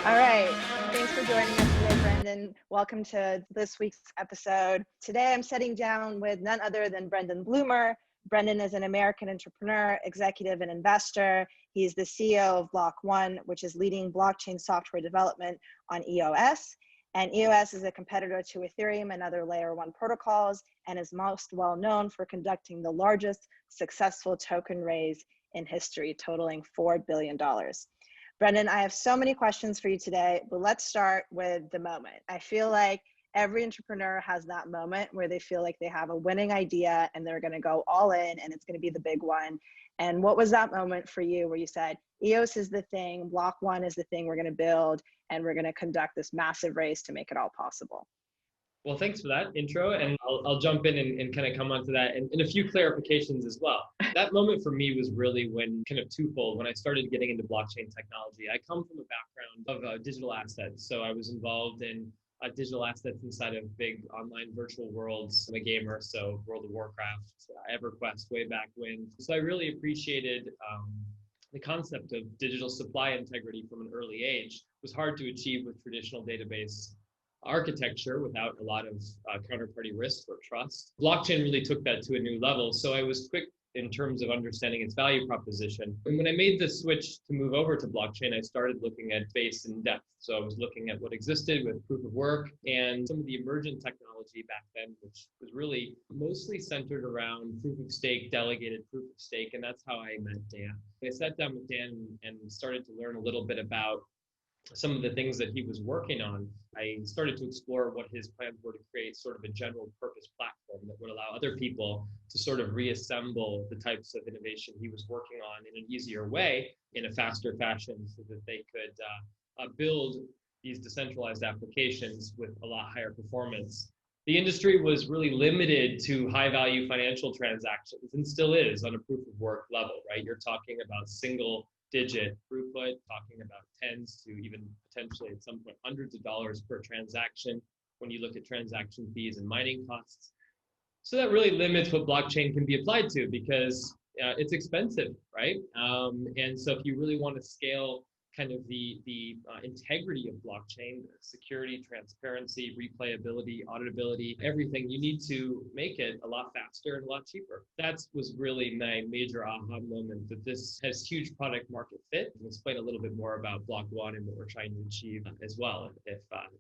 All right. Thanks for joining us today, Brendan. Welcome to this week's episode. Today, I'm sitting down with none other than Brendan Blumer. Brendan is an American entrepreneur, executive, and investor. He's the CEO of Block.one, which is leading blockchain software development on EOS. And EOS is a competitor to Ethereum and other layer one protocols, and is most well known for conducting the largest successful token raise in history, totaling $4 billion. Brendan, I have so many questions for you today, but let's start with the moment. I feel like every entrepreneur has that moment where they feel like they have a winning idea and they're going to go all in and it's going to be the big one. And what was that moment for you where you said, EOS is the thing, Block.one is the thing we're going to build, and we're going to conduct this massive race to make it all possible? Well, thanks for that intro, and I'll jump in and kind of come onto that and a few clarifications as well. That moment for me was really when kind of twofold. When I started getting into blockchain technology, I come from a background of digital assets. So I was involved in digital assets inside of big online virtual worlds. I'm a gamer, so World of Warcraft, EverQuest way back when. So I really appreciated the concept of digital supply integrity from an early age. It was hard to achieve with traditional database architecture without a lot of counterparty risk or trust. Blockchain really took that to a new level. So I was quick in terms of understanding its value proposition. And when I made the switch to move over to blockchain, I started looking at base and depth. So I was looking at what existed with proof of work and some of the emergent technology back then, which was really mostly centered around proof of stake, delegated proof of stake. And that's how I met Dan. I sat down with Dan and started to learn a little bit about some of the things that he was working on. I started to explore what his plans were to create sort of a general purpose platform that would allow other people to sort of reassemble the types of innovation he was working on in an easier way, in a faster fashion, so that they could build these decentralized applications with a lot higher performance. The industry was really limited to high value financial transactions, and still is on a proof of work level, right? You're talking about single digit throughput, talking about tens to even potentially at some point hundreds of dollars per transaction when you look at transaction fees and mining costs. So that really limits what blockchain can be applied to, because it's expensive, right? And so if you really want to scale kind of the integrity of blockchain, security, transparency, replayability, auditability, everything, you need to make it a lot faster and a lot cheaper. That was really my major aha moment, that this has huge product market fit. I'll explain a little bit more about Block.one and what we're trying to achieve as well.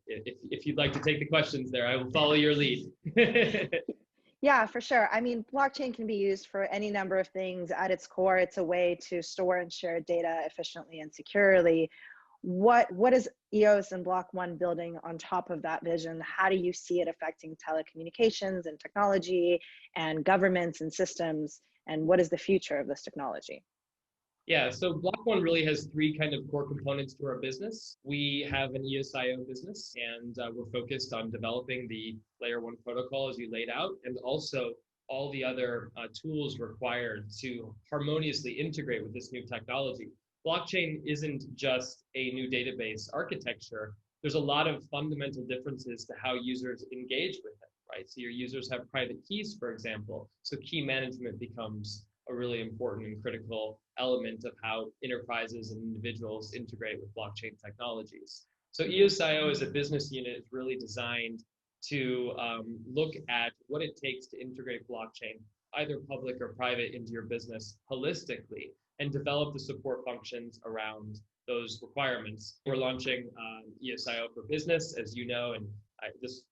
If you'd like to take the questions there, I will follow your lead. Yeah, for sure. I mean, blockchain can be used for any number of things. At its core, it's a way to store and share data efficiently and securely. What is EOS and Block.one building on top of that vision? How do you see it affecting telecommunications and technology and governments and systems? And what is the future of this technology? Yeah, so Block.one really has three kind of core components to our business. We have an EOSIO business, and we're focused on developing the layer one protocol as you laid out, and also all the other tools required to harmoniously integrate with this new technology. Blockchain isn't just a new database architecture. There's a lot of fundamental differences to how users engage with it, right? So your users have private keys, for example, so key management becomes a really important and critical element of how enterprises and individuals integrate with blockchain technologies. So EOSIO as a business unit is really designed to look at what it takes to integrate blockchain, either public or private, into your business holistically and develop the support functions around those requirements. We're launching EOSIO for business, as you know, and this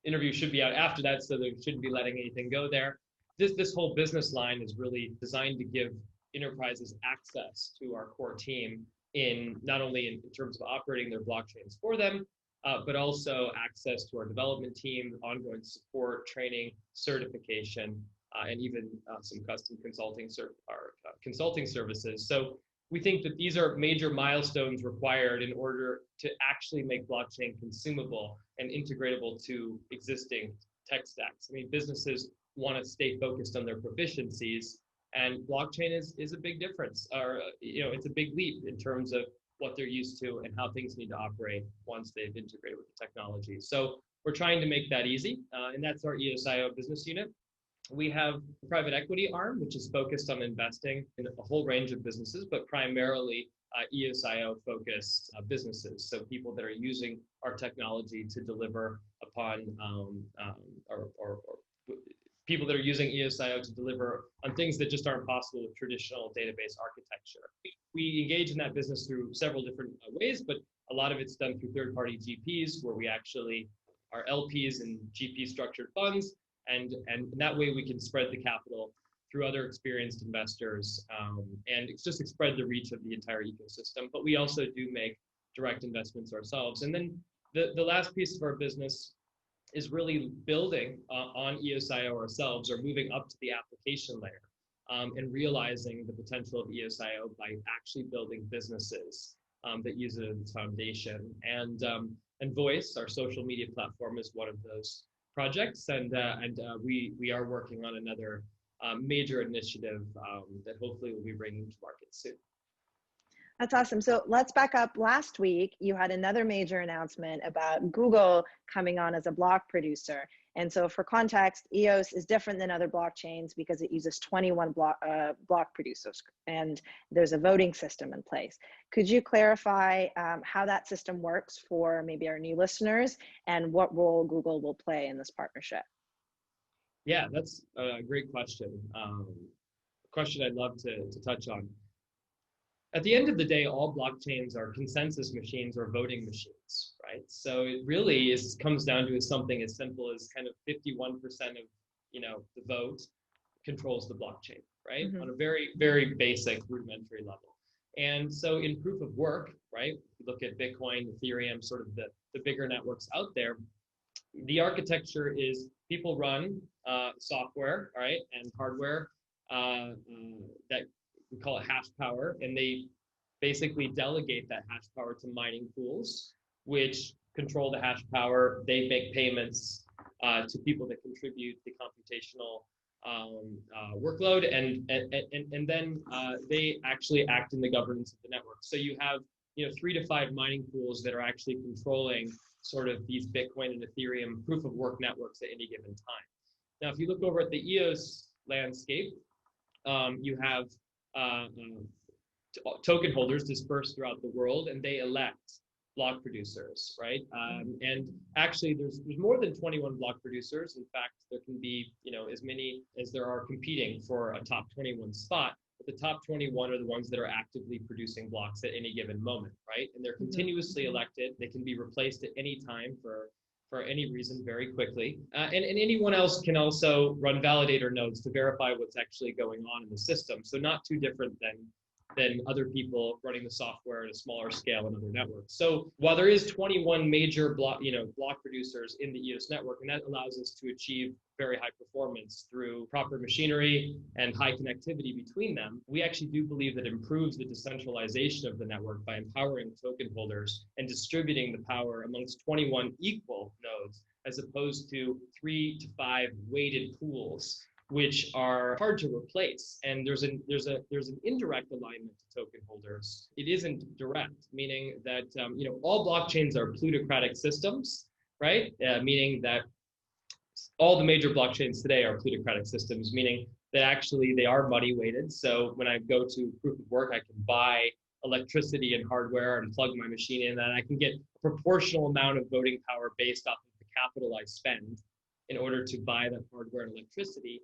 interview should be out after that, so there shouldn't be letting anything go there. This whole business line is really designed to give enterprises access to our core team in not only in terms of operating their blockchains for them, but also access to our development team, ongoing support, training, certification, and even some custom consulting services. So we think that these are major milestones required in order to actually make blockchain consumable and integratable to existing tech stacks. I mean, businesses want to stay focused on their proficiencies, and blockchain is a big difference, or it's a big leap in terms of what they're used to and how things need to operate once they've integrated with the technology. So we're trying to make that easy, and that's our EOSIO business unit. We have a private equity arm, which is focused on investing in a whole range of businesses, but primarily EOSIO focused businesses. So people that are using our technology to deliver upon, or people that are using EOSIO to deliver on things that just aren't possible with traditional database architecture. We engage in that business through several different ways, but a lot of it's done through third-party GPs, where we actually are LPs in GP structured funds, and that way we can spread the capital through other experienced investors, and it's just spread the reach of the entire ecosystem. But we also do make direct investments ourselves. And then the last piece of our business is really building on EOSIO ourselves, or moving up to the application layer, and realizing the potential of EOSIO by actually building businesses that use it as its foundation. And Voice, our social media platform, is one of those projects, and we are working on another major initiative that hopefully we'll be bringing to market soon. That's awesome. So let's back up. Last week, you had another major announcement about Google coming on as a block producer. And so for context, EOS is different than other blockchains because it uses 21 block producers, and there's a voting system in place. Could you clarify how that system works for maybe our new listeners, and what role Google will play in this partnership? Yeah, that's a great question. Question I'd love to touch on. At the end of the day, all blockchains are consensus machines or voting machines, right? So it really comes down to something as simple as kind of 51% of the vote controls the blockchain, right? Mm-hmm. On a very, very basic rudimentary level. And so in proof of work, right? If you look at Bitcoin, Ethereum, sort of the bigger networks out there, the architecture is people run software, right, and hardware that we call it hash power, and they basically delegate that hash power to mining pools, which control the hash power. They make payments to people that contribute the computational workload, and then they actually act in the governance of the network. So you have 3 to 5 mining pools that are actually controlling sort of these Bitcoin and Ethereum proof of work networks at any given time. Now, if you look over at the EOS landscape, you have token holders dispersed throughout the world, and they elect block producers, right? And actually, there's more than 21 block producers. In fact, there can be as many as there are competing for a top 21 spot. But the top 21 are the ones that are actively producing blocks at any given moment, right? And they're continuously elected. They can be replaced at any time for any reason very quickly. And anyone else can also run validator nodes to verify what's actually going on in the system. So not too different than other people running the software at a smaller scale in other networks. So while there is 21 major block producers in the EOS network, and that allows us to achieve very high performance through proper machinery and high connectivity between them, we actually do believe that improves the decentralization of the network by empowering token holders and distributing the power amongst 21 equal nodes, as opposed to 3 to 5 weighted pools, which are hard to replace. And there's an indirect alignment to token holders. It isn't direct, meaning that all blockchains are plutocratic systems, right? Meaning that all the major blockchains today are plutocratic systems, meaning that actually they are money weighted. So when I go to proof of work, I can buy electricity and hardware and plug my machine in, and I can get a proportional amount of voting power based off of the capital I spend in order to buy that hardware and electricity.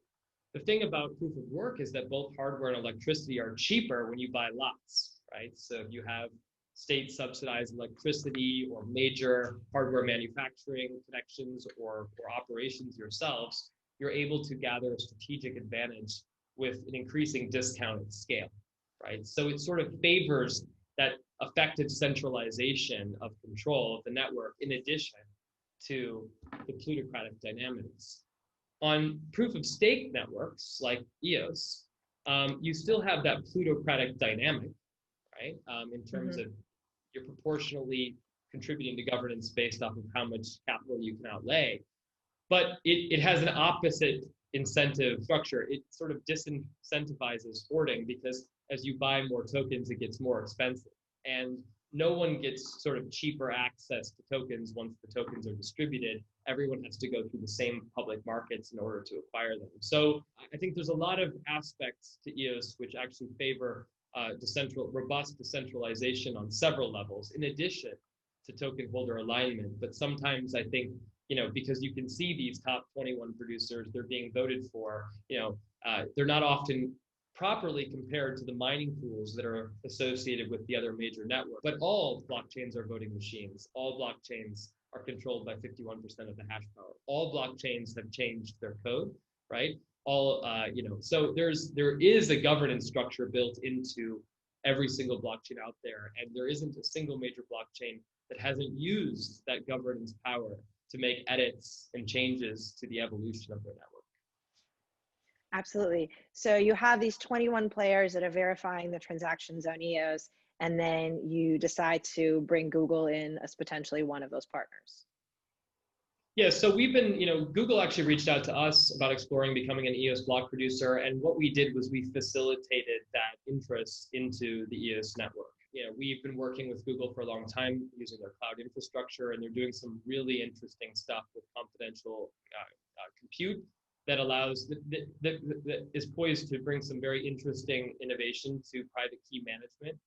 The thing about proof of work is that both hardware and electricity are cheaper when you buy lots, right? So if you have state subsidized electricity or major hardware manufacturing connections or operations yourselves, you're able to gather a strategic advantage with an increasing discounted scale, right? So it sort of favors that effective centralization of control of the network in addition to the plutocratic dynamics. On proof of stake networks like EOS, you still have that plutocratic dynamic, right? In terms of you're proportionally contributing to governance based off of how much capital you can outlay. But it has an opposite incentive structure. It sort of disincentivizes hoarding because as you buy more tokens, it gets more expensive. And no one gets sort of cheaper access to tokens once the tokens are distributed. Everyone has to go through the same public markets in order to acquire them. So I think there's a lot of aspects to EOS which actually favor robust decentralization on several levels, in addition to token holder alignment. But sometimes I think, because you can see these top 21 producers, they're being voted for, they're not often properly compared to the mining pools that are associated with the other major networks. But all blockchains are voting machines. All blockchains are controlled by 51% of the hash power. All blockchains have changed their code, right? So there is a governance structure built into every single blockchain out there, and there isn't a single major blockchain that hasn't used that governance power to make edits and changes to the evolution of their network. Absolutely. So you have these 21 players that are verifying the transactions on EOS, and then you decide to bring Google in as potentially one of those partners. Yeah, so we've been, Google actually reached out to us about exploring becoming an EOS block producer. And what we did was we facilitated that interest into the EOS network. We've been working with Google for a long time using their cloud infrastructure, and they're doing some really interesting stuff with confidential compute that allows, that is poised to bring some very interesting innovation to private key management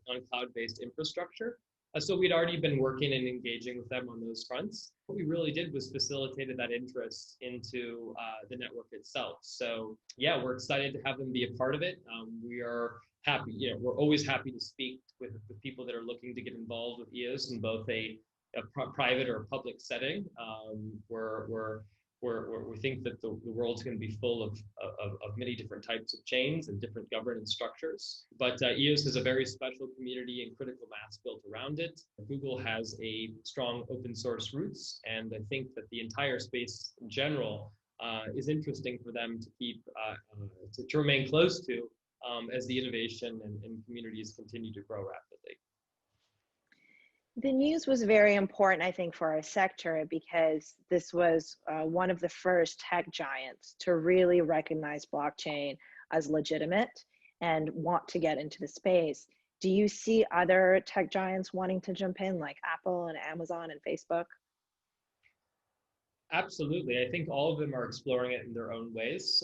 on cloud-based infrastructure. So we'd already been working and engaging with them on those fronts. What we really did was facilitated that interest into the network itself. So yeah, we're excited to have them be a part of it. We are happy, we're always happy to speak with the people that are looking to get involved with EOS in both a private or a public setting. We think that the world's going to be full of many different types of chains and different governance structures. But EOS has a very special community and critical mass built around it. Google has a strong open source roots, and I think that the entire space in general is interesting for them to keep to remain close to as the innovation and communities continue to grow rapidly. The news was very important, I think, for our sector because this was one of the first tech giants to really recognize blockchain as legitimate and want to get into the space. Do you see other tech giants wanting to jump in, like Apple and Amazon and Facebook? Absolutely. I think all of them are exploring it in their own ways.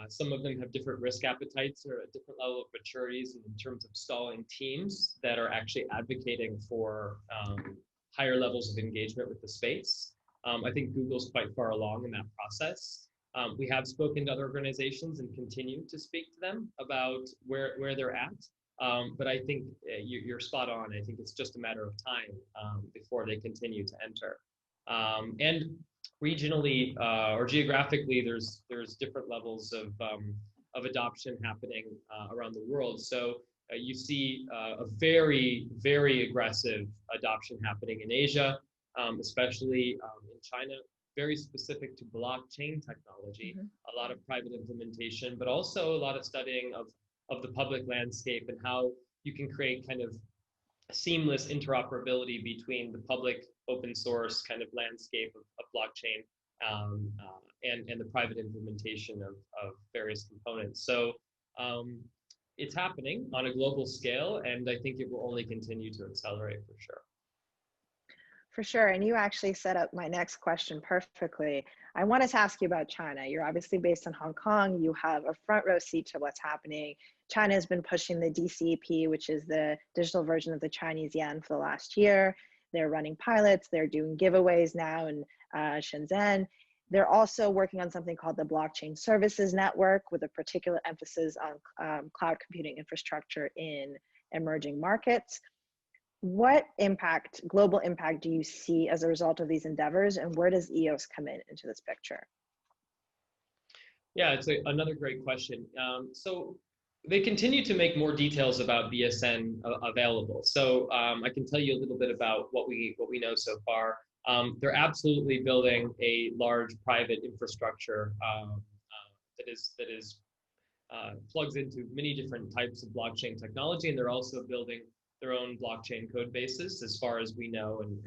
Some of them have different risk appetites or a different level of maturities in terms of stalling teams that are actually advocating for higher levels of engagement with the space. I think Google's quite far along in that process. We have spoken to other organizations and continue to speak to them about where they're at. But I think you're spot on. I think it's just a matter of time before they continue to enter. And regionally or geographically, there's different levels of adoption happening around the world. So you see a very, very aggressive adoption happening in Asia, especially in China, very specific to blockchain technology, a lot of private implementation, but also a lot of studying of the public landscape and how you can create kind of seamless interoperability between the public open source kind of landscape of blockchain and the private implementation of various components. So it's happening on a global scale, and I think it will only continue to accelerate for sure. For sure, and you actually set up my next question perfectly. I wanted to ask you about China. You're obviously based in Hong Kong. You have a front row seat to what's happening. China has been pushing the DCEP, which is the digital version of the Chinese yuan, for the last year. They're running pilots. They're doing giveaways now in Shenzhen. They're also working on something called the Blockchain Services Network, with a particular emphasis on cloud computing infrastructure in emerging markets. What impact, global impact, do you see as a result of these endeavors, and where does EOS come into this picture? Yeah, it's another great question. So they continue to make more details about BSN available. So I can tell you a little bit about what we know so far. They're absolutely building a large private infrastructure that plugs into many different types of blockchain technology, and they're also building their own blockchain code bases, as far as we know, and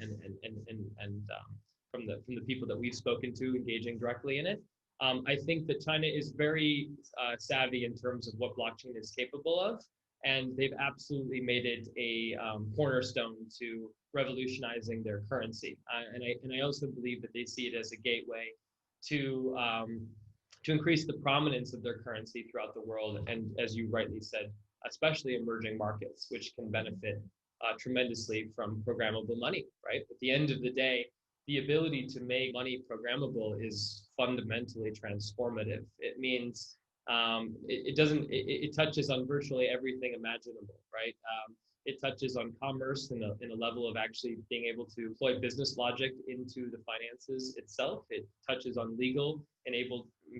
from the people that we've spoken to engaging directly in it. I think that China is very savvy in terms of what blockchain is capable of. And they've absolutely made it a cornerstone to revolutionizing their currency. And I also believe that they see it as a gateway to increase the prominence of their currency throughout the world. And as you rightly said, especially emerging markets, which can benefit tremendously from programmable money, right? At the end of the day, the ability to make money programmable is fundamentally transformative. It means it touches on virtually everything imaginable, right? It touches on commerce in a level of actually being able to employ business logic into the finances itself. It touches on legal and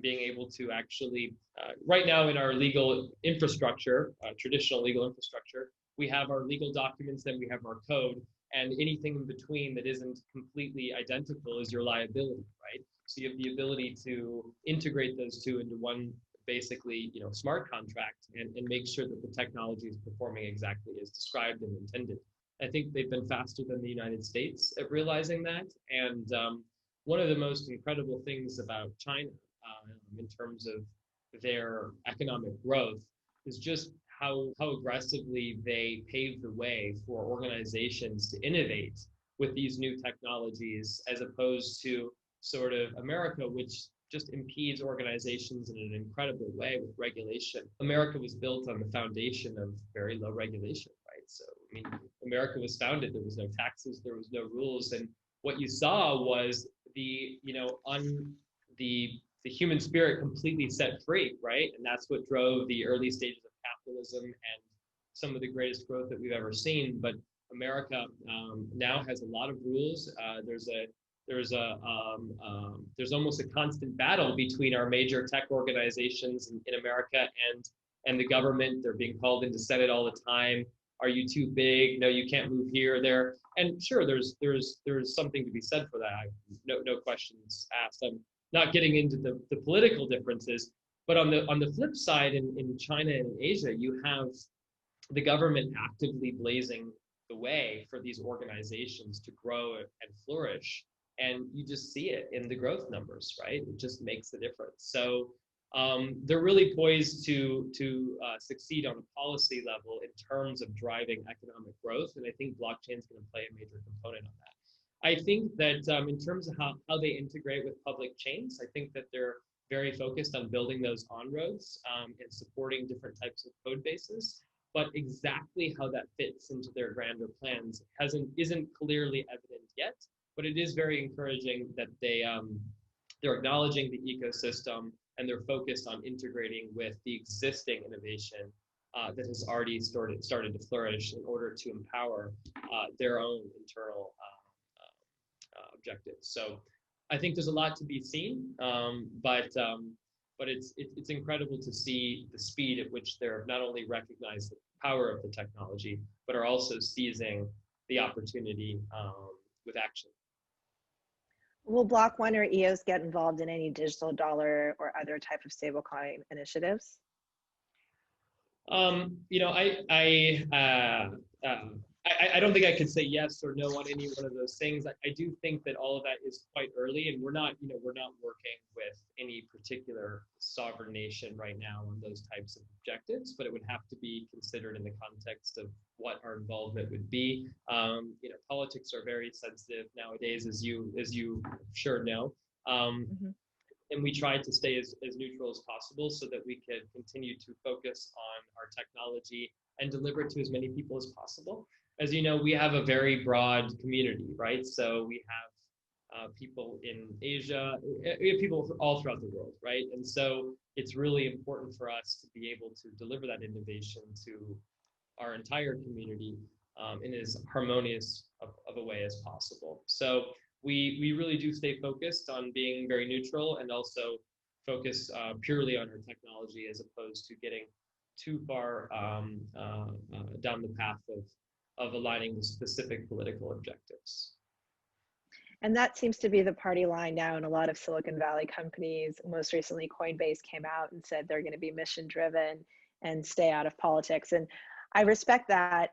being able to actually, right now in our legal infrastructure, traditional legal infrastructure, we have our legal documents, then we have our code, and anything in between that isn't completely identical is your liability, right? So you have the ability to integrate those two into one basically, smart contract and make sure that the technology is performing exactly as described and intended. I think they've been faster than the United States at realizing that. And one of the most incredible things about China in terms of their economic growth is just how aggressively they pave the way for organizations to innovate with these new technologies, as opposed to sort of America, which just impedes organizations in an incredible way with regulation. America was built on the foundation of very low regulation, right? So, I mean, America was founded, there was no taxes, there was no rules. And what you saw was the human spirit completely set free, right? And that's what drove the early stages of capitalism and some of the greatest growth that we've ever seen. But America now has a lot of rules. There's almost a constant battle between our major tech organizations in America and the government. They're being called into Senate all the time. Are you too big? No, you can't move here or there. And sure, there's something to be said for that. No questions asked. I'm not getting into the political differences, but on the flip side, in China and in Asia, you have the government actively blazing the way for these organizations to grow and flourish. And you just see it in the growth numbers, right? It just makes a difference. So they're really poised to succeed on a policy level in terms of driving economic growth. And I think blockchain is going to play a major component on that. I think that in terms of how they integrate with public chains, I think that they're very focused on building those on-roads and supporting different types of code bases. But exactly how that fits into their grander plans isn't clearly evident yet. But it is very encouraging that they're acknowledging the ecosystem and they're focused on integrating with the existing innovation that has already started to flourish in order to empower their own internal objectives. So I think there's a lot to be seen, but it's incredible to see the speed at which they're not only recognize the power of the technology, but are also seizing the opportunity with action. Will Block.one or EOS get involved in any digital dollar or other type of stablecoin initiatives? I don't think I could say yes or no on any one of those things. I do think that all of that is quite early, and we're not working with any particular sovereign nation right now on those types of objectives, but it would have to be considered in the context of what our involvement would be. Politics are very sensitive nowadays, as you sure know. And we try to stay as neutral as possible so that we could continue to focus on our technology and deliver it to as many people as possible. As you know, we have a very broad community, right? So we have people in Asia, we have people all throughout the world, right? And so it's really important for us to be able to deliver that innovation to our entire community in as harmonious of a way as possible. So we really do stay focused on being very neutral and also focus purely on our technology as opposed to getting too far down the path of aligning with specific political objectives. And that seems to be the party line now in a lot of Silicon Valley companies. Most recently, Coinbase came out and said they're going to be mission driven and stay out of politics. And I respect that.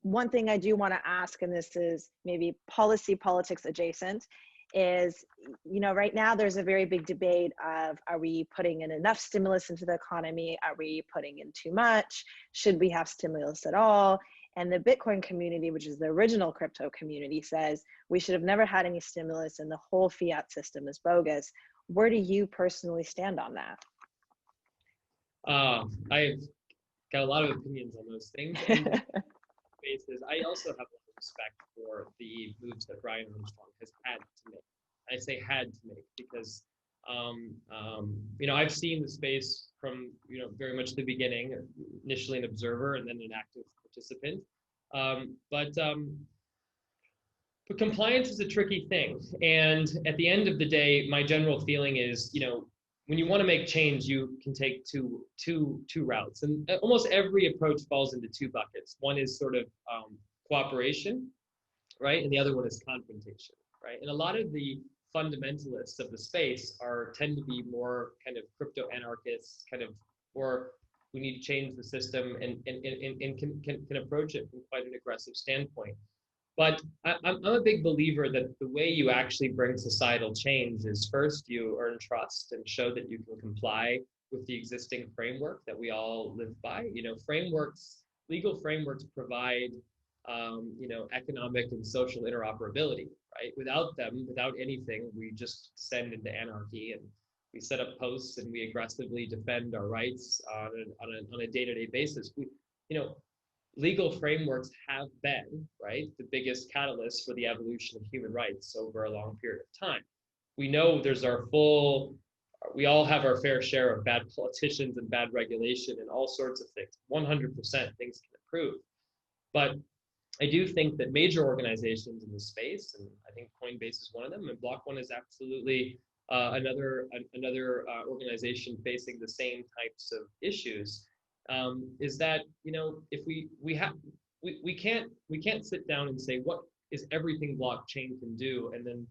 One thing I do want to ask, and this is maybe politics adjacent, is, right now there's a very big debate of, are we putting in enough stimulus into the economy? Are we putting in too much? Should we have stimulus at all? And the Bitcoin community, which is the original crypto community, says we should have never had any stimulus and the whole fiat system is bogus. Where do you personally stand on that? I've got a lot of opinions on those things. And basis, I also have a lot of respect for the moves that Brian Armstrong has had to make. I say had to make because, I've seen the space from, very much the beginning, initially an observer and then an active participant. But compliance is a tricky thing. And at the end of the day, my general feeling is, when you want to make change, you can take two routes. And almost every approach falls into two buckets. One is sort of cooperation, right? And the other one is confrontation, right? And a lot of the fundamentalists of the space tend to be more kind of crypto anarchists, kind of, or we need to change the system and can approach it from quite an aggressive standpoint. But I'm a big believer that the way you actually bring societal change is first you earn trust and show that you can comply with the existing framework that we all live by. Legal frameworks provide, economic and social interoperability, right? Without them, without anything, we just descend into anarchy and we set up posts and we aggressively defend our rights on a day-to-day basis. Legal frameworks have been, right, the biggest catalyst for the evolution of human rights over a long period of time. We know we all have our fair share of bad politicians and bad regulation and all sorts of things. 100% things can improve. But I do think that major organizations in the space, and I think Coinbase is one of them, and Block.one is absolutely another organization facing the same types of issues. Is that if we can't sit down and say what is everything blockchain can do and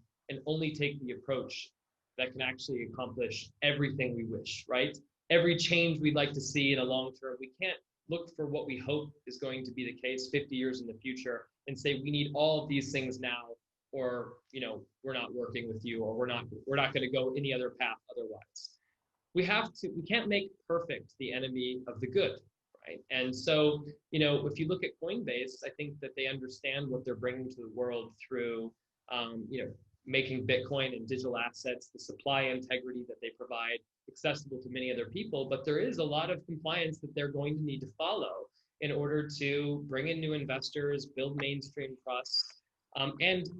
only take the approach that can actually accomplish everything we wish, right? Every change we'd like to see in a long term, we can't look for what we hope is going to be the case 50 years in the future and say we need all of these things now, or we're not working with you, or we're not going to go any other path otherwise. We can't make perfect the enemy of the good, right? And so, if you look at Coinbase, I think that they understand what they're bringing to the world through, making Bitcoin and digital assets, the supply integrity that they provide, accessible to many other people. But there is a lot of compliance that they're going to need to follow in order to bring in new investors, build mainstream trust, and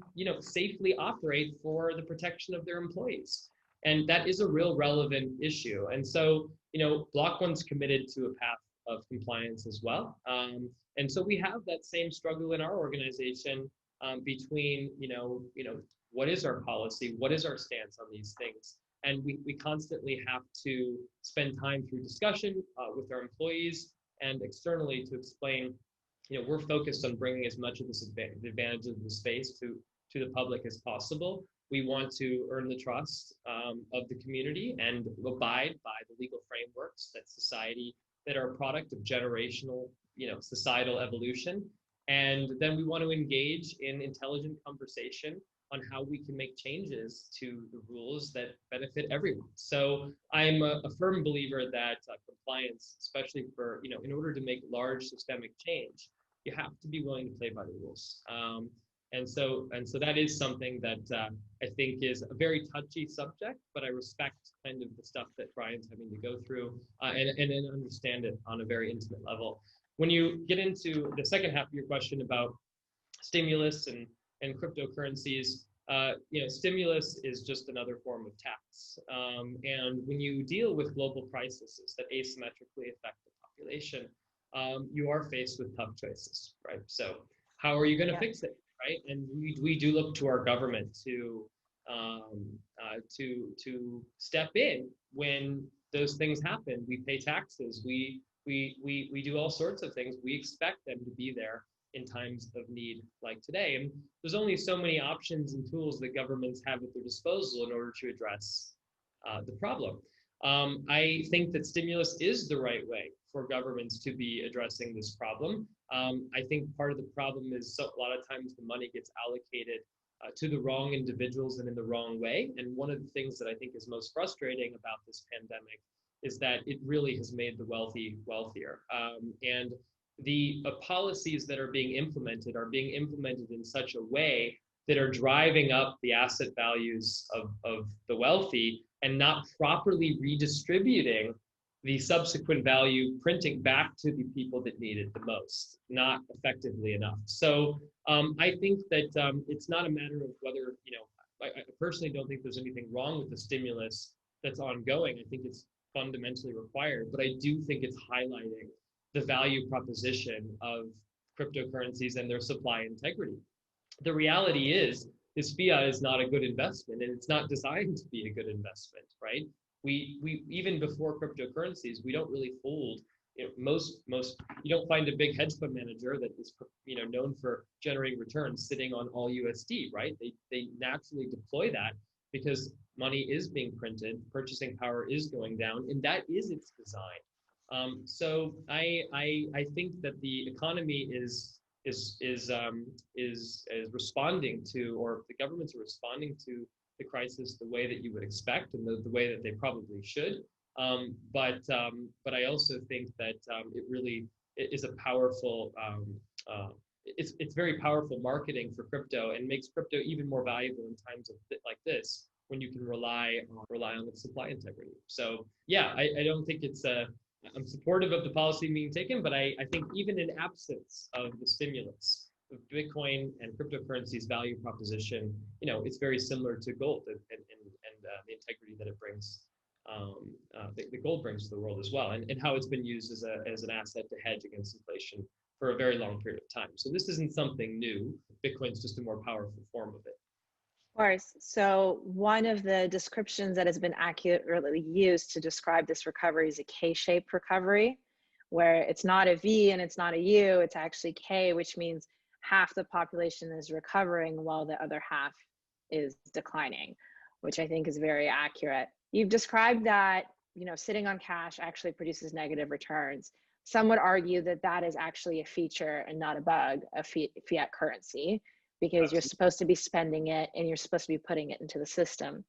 safely operate for the protection of their employees. And that is a real relevant issue. And so, Block.one's committed to a path of compliance as well. And so we have that same struggle in our organization between, what is our policy? What is our stance on these things? And we constantly have to spend time through discussion with our employees and externally to explain, we're focused on bringing as much of this advantage of the space to the public as possible. We want to earn the trust of the community and abide by the legal frameworks that are a product of generational, societal evolution. And then we want to engage in intelligent conversation on how we can make changes to the rules that benefit everyone. So I'm a firm believer that compliance, especially for, in order to make large systemic change, you have to be willing to play by the rules. And so that is something that I think is a very touchy subject, but I respect kind of the stuff that Brian's having to go through and understand it on a very intimate level. When you get into the second half of your question about stimulus and cryptocurrencies, stimulus is just another form of tax. And when you deal with global crises that asymmetrically affect the population, you are faced with tough choices, right? So how are you going to fix it? Right, and we do look to our government to step in when those things happen. We pay taxes. We do all sorts of things. We expect them to be there in times of need like today. And there's only so many options and tools that governments have at their disposal in order to address the problem. I think that stimulus is the right way for governments to be addressing this problem. I think part of the problem is a lot of times the money gets allocated to the wrong individuals and in the wrong way. And one of the things that I think is most frustrating about this pandemic is that it really has made the wealthy wealthier. And the policies that are being implemented in such a way that are driving up the asset values of the wealthy and not properly redistributing the subsequent value printing back to the people that need it the most, not effectively enough. So I think that it's not a matter of whether, I personally don't think there's anything wrong with the stimulus that's ongoing. I think it's fundamentally required, but I do think it's highlighting the value proposition of cryptocurrencies and their supply integrity. The reality is fiat is not a good investment, and it's not designed to be a good investment, right? We even before cryptocurrencies, we don't really hold, most you don't find a big hedge fund manager that is known for generating returns sitting on all USD, right? They naturally deploy that because money is being printed, purchasing power is going down, and that is its design. So I think that the economy is responding to, or the governments are responding to the crisis the way that you would expect and the way that they probably should. But I also think that it really is a powerful, it's very powerful marketing for crypto, and makes crypto even more valuable in times like this, when you can rely on its supply integrity. So yeah, I don't think it's I'm supportive of the policy being taken, but I think even in absence of the stimulus, Bitcoin and cryptocurrency's value proposition, it's very similar to gold and the integrity that it brings, the gold brings to the world as well, and how it's been used as an asset to hedge against inflation for a very long period of time. So this isn't something new. Bitcoin's just a more powerful form of it. Of course. So one of the descriptions that has been accurately used to describe this recovery is a K-shaped recovery, where it's not a V and it's not a U, it's actually K, which means half the population is recovering while the other half is declining, which I think is very accurate. You've described that, sitting on cash actually produces negative returns. Some would argue that that is actually a feature and not a bug of fiat currency, because you're supposed to be spending it and you're supposed to be putting it into the system.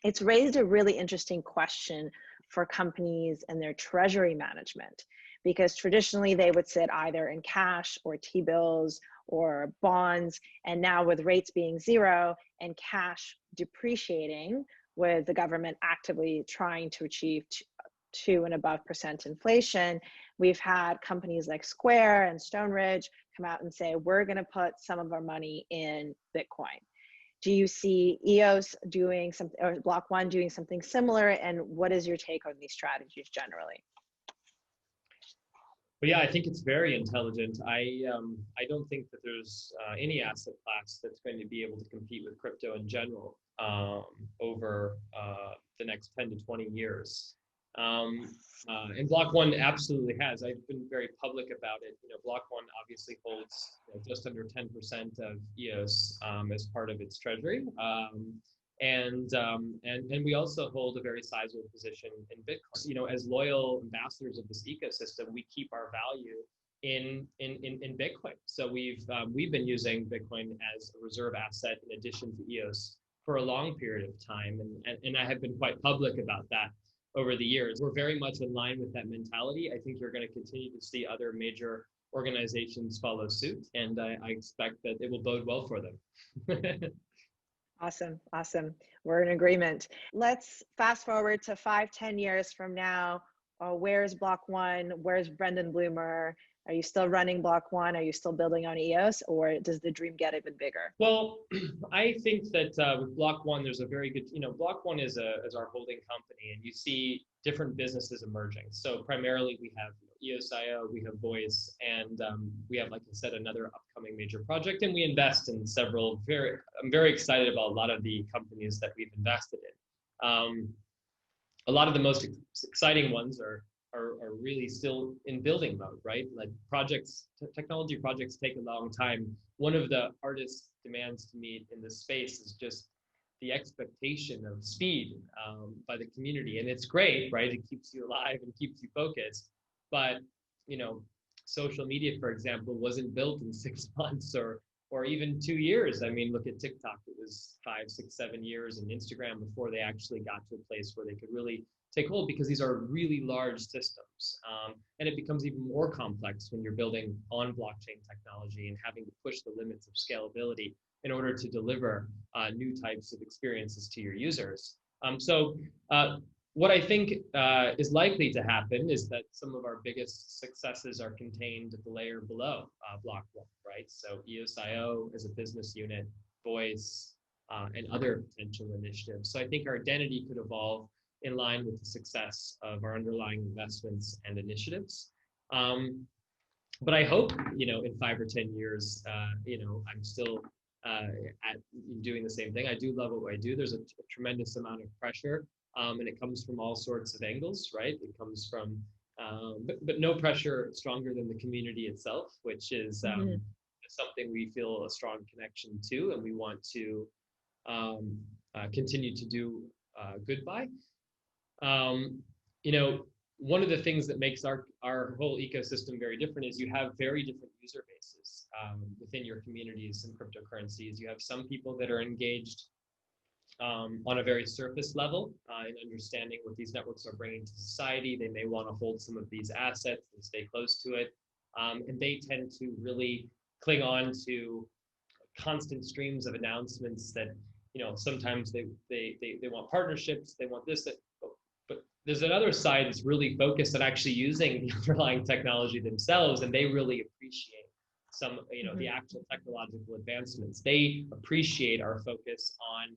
It's raised a really interesting question for companies and their treasury management, because traditionally they would sit either in cash or T-bills or bonds, and now with rates being zero and cash depreciating, with the government actively trying to achieve 2% and above inflation, we've had companies like Square and Stone Ridge come out and say, we're going to put some of our money in Bitcoin. Do you see EOS doing something, or Block.one doing something similar? And what is your take on these strategies generally? But yeah, I think it's very intelligent. I don't think that there's any asset class that's going to be able to compete with crypto in general over the next 10 to 20 years. And Block.one absolutely has. I've been very public about it. Block.one obviously holds just under 10% of EOS as part of its treasury. And we also hold a very sizable position in Bitcoin. As loyal ambassadors of this ecosystem, we keep our value in Bitcoin. So we've been using Bitcoin as a reserve asset in addition to EOS for a long period of time, and I have been quite public about that over the years. We're very much in line with that mentality. I think you're going to continue to see other major organizations follow suit, and I expect that it will bode well for them. Awesome. We're in agreement. Let's fast forward to 5-10 years from now. Where's Block.one? Where's Brendan Blumer? Are you still running Block.one? Are you still building on EOS, or does the dream get even bigger? Well, I think that with Block.one, there's a very good, Block.one is our holding company, and you see different businesses emerging. So primarily we have EOSIO, we have Voice, and we have, like I said, another upcoming major project, and we invest in several I'm very excited about a lot of the companies that we've invested in. A lot of the most exciting ones are really still in building mode, right? Like technology projects take a long time. One of the hardest demands to meet in this space is just the expectation of speed by the community. And it's great, right? It keeps you alive and keeps you focused. But, social media, for example, wasn't built in 6 months or or even 2 years. I mean, look at TikTok. It was 5, 6, 7 years, and Instagram before they actually got to a place where they could really take hold, because these are really large systems. And it becomes even more complex when you're building on blockchain technology and having to push the limits of scalability in order to deliver new types of experiences to your users. What I think is likely to happen is that some of our biggest successes are contained at the layer below Block.one, right? So EOSIO as a business unit, voice, and other potential initiatives. So I think our identity could evolve in line with the success of our underlying investments and initiatives. But I hope, in 5 or 10 years, I'm still at doing the same thing. I do love what I do. There's a tremendous amount of pressure, and it comes from all sorts of angles, right? It comes from, but no pressure stronger than the community itself, which is something we feel a strong connection to, and we want to continue to do good by. One of the things that makes our whole ecosystem very different is you have very different user bases within your communities and cryptocurrencies. You have some people that are engaged on a very surface level in understanding what these networks are bringing to society. They may want to hold some of these assets and stay close to it. And they tend to really cling on to constant streams of announcements that, sometimes they want partnerships, they want this, that, but there's another side that's really focused on actually using the underlying technology themselves, and they really appreciate some, the actual technological advancements. They appreciate our focus on,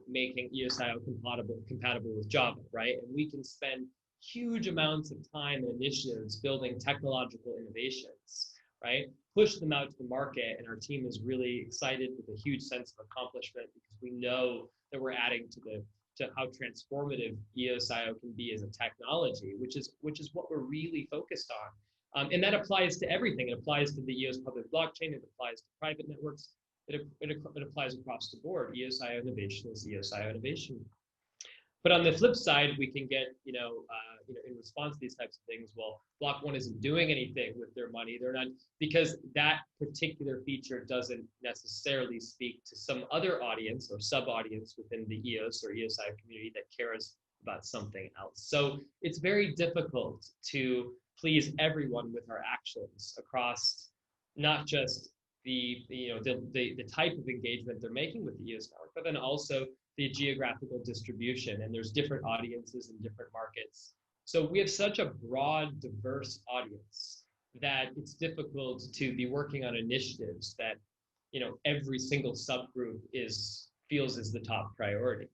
making EOSIO compatible with Java, right? And we can spend huge amounts of time and initiatives building technological innovations, right? Push them out to the market, and our team is really excited with a huge sense of accomplishment, because we know that we're adding to how transformative EOSIO can be as a technology, which is what we're really focused on. And that applies to everything. It applies to the EOS public blockchain. It applies to private networks. It applies across the board. EOSIO innovation is EOSIO innovation. But on the flip side, we can get, in response to these types of things, well, Block.one isn't doing anything with their money. They're not, because that particular feature doesn't necessarily speak to some other audience or sub-audience within the EOS or EOSIO community that cares about something else. So it's very difficult to please everyone with our actions across not just the type of engagement they're making with the EOS network, but then also the geographical distribution, and there's different audiences in different markets. So we have such a broad, diverse audience that it's difficult to be working on initiatives that, every single subgroup feels is the top priority.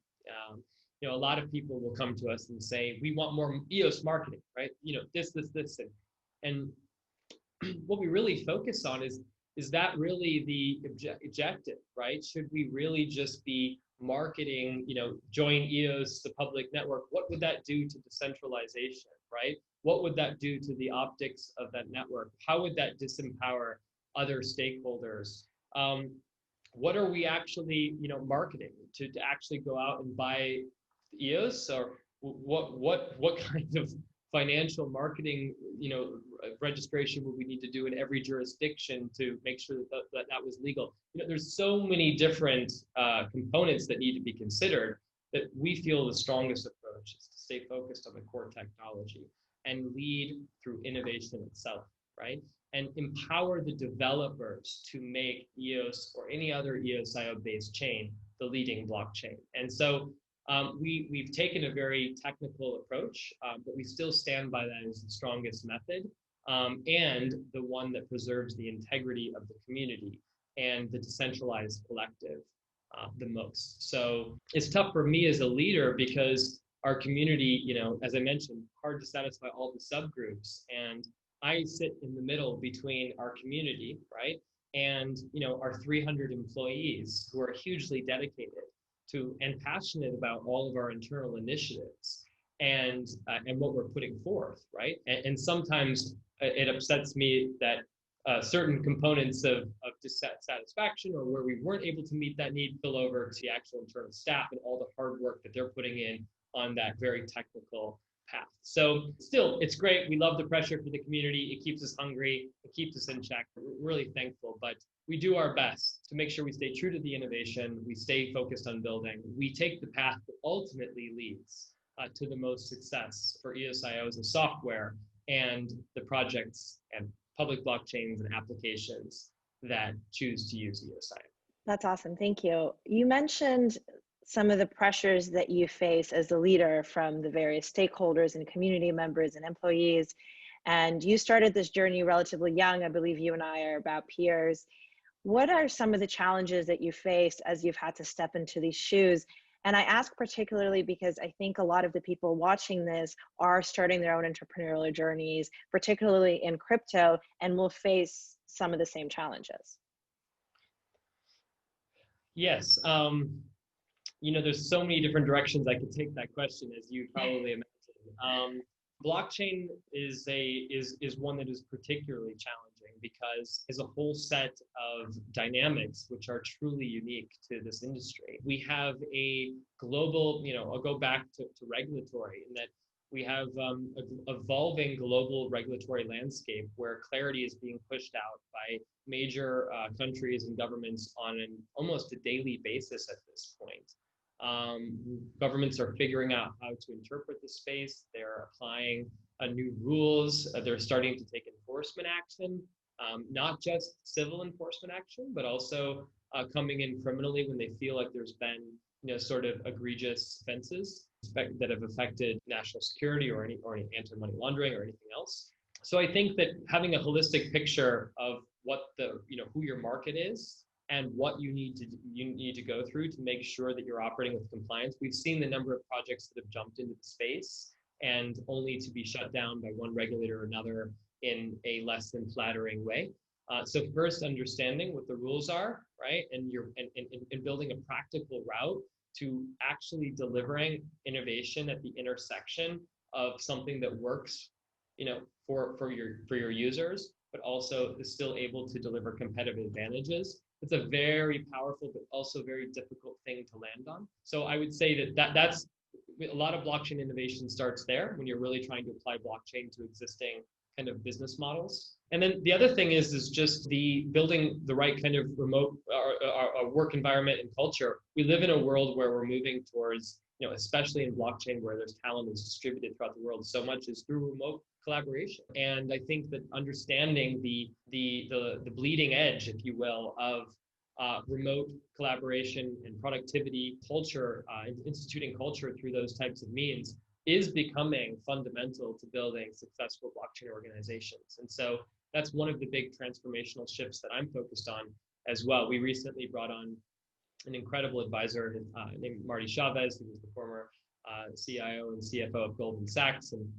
A lot of people will come to us and say, we want more EOS marketing, right? This, and what we really focus on is that really the objective, right? Should we really just be marketing, join EOS, the public network? What would that do to decentralization, right? What would that do to the optics of that network? How would that disempower other stakeholders? What are we actually, marketing to actually go out and buy EOS, or what kind of financial marketing, registration would we need to do in every jurisdiction to make sure that was legal? There's so many different components that need to be considered, that we feel the strongest approach is to stay focused on the core technology and lead through innovation itself, right? And empower the developers to make EOS or any other EOSIO-based chain the leading blockchain. And so we've taken a very technical approach, but we still stand by that as the strongest method, and the one that preserves the integrity of the community and the decentralized collective the most. So it's tough for me as a leader, because our community, as I mentioned, hard to satisfy all the subgroups. And I sit in the middle between our community, right, and our 300 employees who are hugely dedicated to and passionate about all of our internal initiatives and what we're putting forth, right? And sometimes it upsets me that certain components of dissatisfaction, or where we weren't able to meet that need, spill over to the actual internal staff and all the hard work that they're putting in on that very technical path. So still, it's great. We love the pressure for the community. It keeps us hungry. It keeps us in check. We're really thankful, but we do our best to make sure we stay true to the innovation. We stay focused on building. We take the path that ultimately leads to the most success for EOSIO as a software and the projects and public blockchains and applications that choose to use EOSIO. That's awesome. Thank you. You mentioned some of the pressures that you face as a leader from the various stakeholders and community members and employees. And you started this journey relatively young. I believe you and I are about peers. What are some of the challenges that you faced as you've had to step into these shoes? And I ask particularly because I think a lot of the people watching this are starting their own entrepreneurial journeys, particularly in crypto, and will face some of the same challenges. Yes. There's so many different directions I could take that question, as you probably imagine. Blockchain is one that is particularly challenging because there's a whole set of dynamics which are truly unique to this industry. We have a global, I'll go back to regulatory, in that we have an evolving global regulatory landscape where clarity is being pushed out by major countries and governments on an almost a daily basis at this point. Governments are figuring out how to interpret the space. They're applying new rules. They're starting to take enforcement action, not just civil enforcement action, but also coming in criminally when they feel like there's been, sort of egregious offenses that have affected national security or any anti-money laundering or anything else. So I think that having a holistic picture of what who your market is and what you need to go through to make sure that you're operating with compliance. We've seen the number of projects that have jumped into the space and only to be shut down by one regulator or another in a less than flattering way. So first, understanding what the rules are, right, and building a practical route to actually delivering innovation at the intersection of something that works, for your users, but also is still able to deliver competitive advantages. It's a very powerful, but also very difficult thing to land on. So I would say that's a lot of blockchain innovation starts there when you're really trying to apply blockchain to existing kind of business models. And then the other thing is just the building the right kind of remote work environment and culture. We live in a world where we're moving towards, especially in blockchain where there's talent is distributed throughout the world, so much is through remote collaboration. And I think that understanding the bleeding edge, if you will, of remote collaboration and productivity culture, instituting culture through those types of means is becoming fundamental to building successful blockchain organizations. And so that's one of the big transformational shifts that I'm focused on as well. We recently brought on an incredible advisor named Marty Chavez, who was the former CIO and CFO of Goldman Sachs. And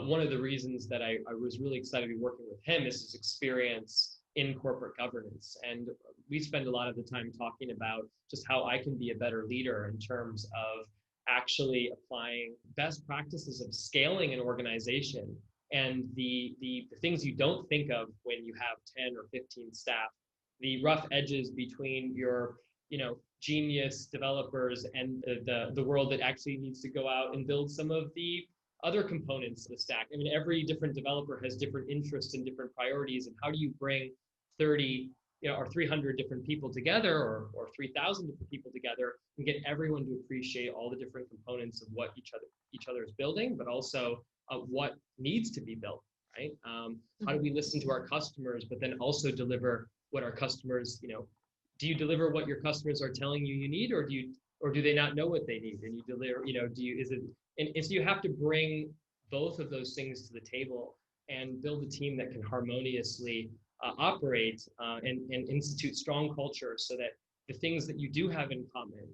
one of the reasons that I was really excited to be working with him is his experience in corporate governance. And we spend a lot of the time talking about just how I can be a better leader in terms of actually applying best practices of scaling an organization and the things you don't think of when you have 10 or 15 staff, the rough edges between your genius developers and the world that actually needs to go out and build some of the other components of the stack. I mean, every different developer has different interests and different priorities, and how do you bring 30 or 300 different people together, or 3,000 different people together, and get everyone to appreciate all the different components of what each other is building, but also what needs to be built, right? How do we listen to our customers, but then also deliver what our customers, do you deliver what your customers are telling you need, or do they not know what they need? And you deliver, and so you have to bring both of those things to the table and build a team that can harmoniously operate and institute strong culture, so that the things that you do have in common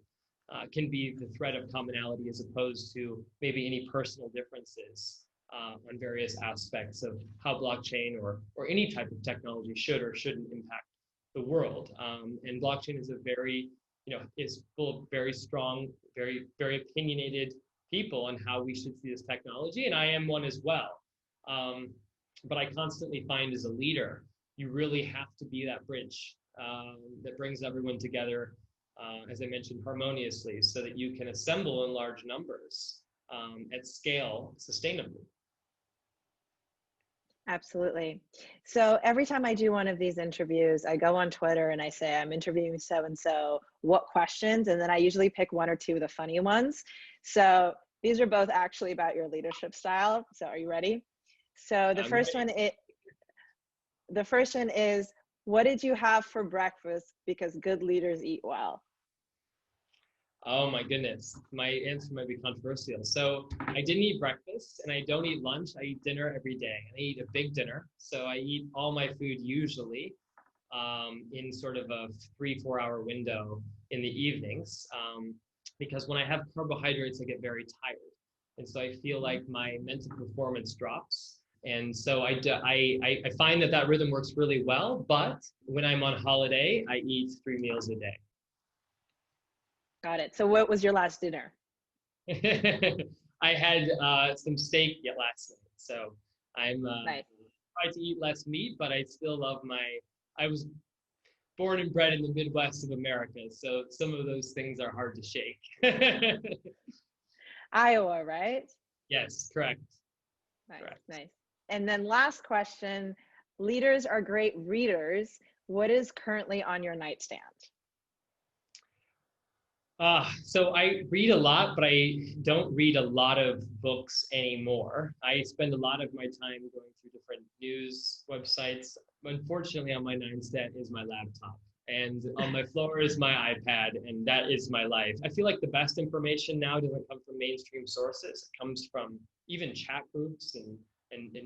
can be the thread of commonality, as opposed to maybe any personal differences on various aspects of how blockchain or any type of technology should or shouldn't impact the world. And blockchain is is full of very strong, very, very opinionated people on how we should see this technology, and I am one as well. But I constantly find, as a leader, you really have to be that bridge that brings everyone together, as I mentioned, harmoniously, so that you can assemble in large numbers at scale sustainably. Absolutely. So every time I do one of these interviews, I go on Twitter and I say, I'm interviewing so and so, what questions? And then I usually pick one or two of the funny ones. So these are both actually about your leadership style. So are you ready? So the I'm first ready. one, the first one is, what did you have for breakfast? Because good leaders eat well. Oh my goodness, my answer might be controversial. So I didn't eat breakfast and I don't eat lunch. I eat dinner every day, and I eat a big dinner. So I eat all my food usually in sort of a 3-4 hour window in the evenings, because when I have carbohydrates, I get very tired. And so I feel like my mental performance drops. And so I find that rhythm works really well. But when I'm on holiday, I eat 3 meals a day. Got it. So what was your last dinner? I had some steak last night, so I'm Nice. trying to eat less meat, but I still love I was born and bred in the Midwest of America, so some of those things are hard to shake. Iowa, right? Yes, correct. Nice, Correct. nice. And then last question, leaders are great readers. What is currently on your nightstand? So I read a lot, but I don't read a lot of books anymore. I spend a lot of my time going through different news websites. Unfortunately, on my nightstand is my laptop, and on my floor is my iPad, and that is my life. I feel like the best information now doesn't come from mainstream sources. It comes from even chat groups and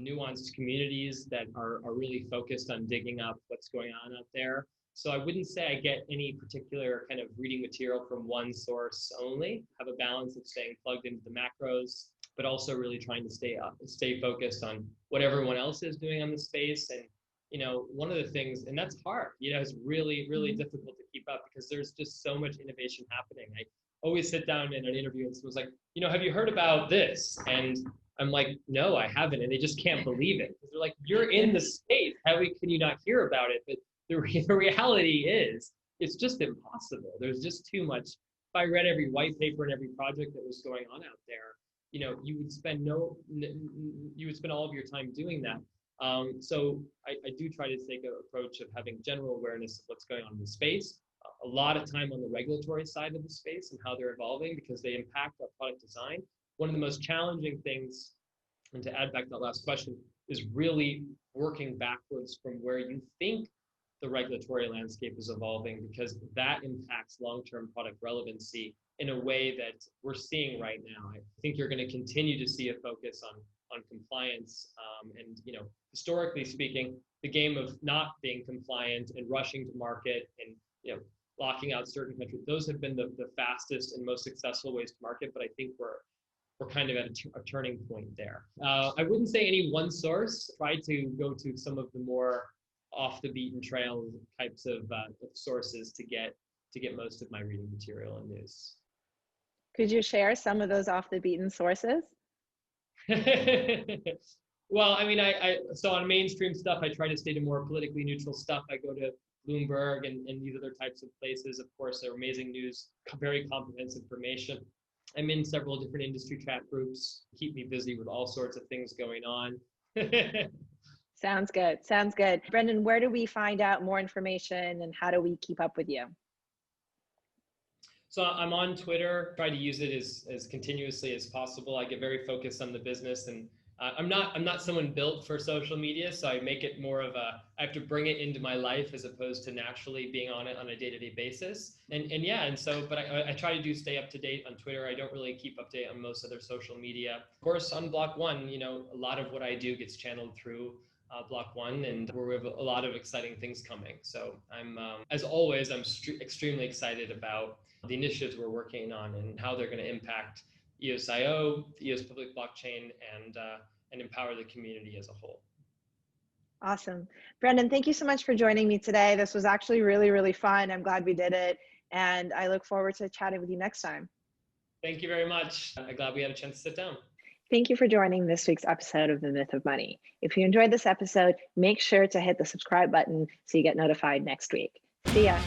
nuanced communities that are really focused on digging up what's going on out there. So I wouldn't say I get any particular kind of reading material from one source only. Have a balance of staying plugged into the macros, but also really trying to stay focused on what everyone else is doing on the space. And one of the things, and that's hard. It's really, really difficult to keep up because there's just so much innovation happening. I always sit down in an interview and someone's like, have you heard about this? And I'm like, no, I haven't. And they just can't believe it. Because they're like, you're in the space. How can you not hear about it? But the reality is, it's just impossible. There's just too much. If I read every white paper and every project that was going on out there, you would spend all of your time doing that. So I do try to take an approach of having general awareness of what's going on in the space, a lot of time on the regulatory side of the space and how they're evolving because they impact our product design. One of the most challenging things, and to add back to that last question, is really working backwards from where you think the regulatory landscape is evolving, because that impacts long-term product relevancy in a way that we're seeing right now. I think you're going to continue to see a focus on compliance, and historically speaking, the game of not being compliant and rushing to market and locking out certain countries, those have been the fastest and most successful ways to market. But I think we're kind of at a turning point there. I wouldn't say any one source. Try to go to some of the more off the beaten trail types of sources to get most of my reading material and news. Could you share some of those off the beaten sources? Well, I mean, so on mainstream stuff, I try to stay to more politically neutral stuff. I go to Bloomberg and these other types of places. Of course, they're amazing news, very comprehensive information. I'm in several different industry chat groups, keep me busy with all sorts of things going on. Sounds good. Sounds good. Brendan, where do we find out more information and how do we keep up with you? So I'm on Twitter, try to use it as continuously as possible. I get very focused on the business, and I'm not someone built for social media, so I make it more of I have to bring it into my life as opposed to naturally being on it on a day-to-day basis. But I try to stay up to date on Twitter. I don't really keep up to date on most other social media. Of course, on Block.one, a lot of what I do gets channeled through Block.one, and we have a lot of exciting things coming. So I'm, as always, I'm extremely excited about the initiatives we're working on and how they're going to impact EOSIO, the EOS public blockchain, and empower the community as a whole. Awesome. Brendan, thank you so much for joining me today. This was actually really, really fun. I'm glad we did it. And I look forward to chatting with you next time. Thank you very much. I'm glad we had a chance to sit down. Thank you for joining this week's episode of The Myth of Money. If you enjoyed this episode, make sure to hit the subscribe button so you get notified next week. See ya.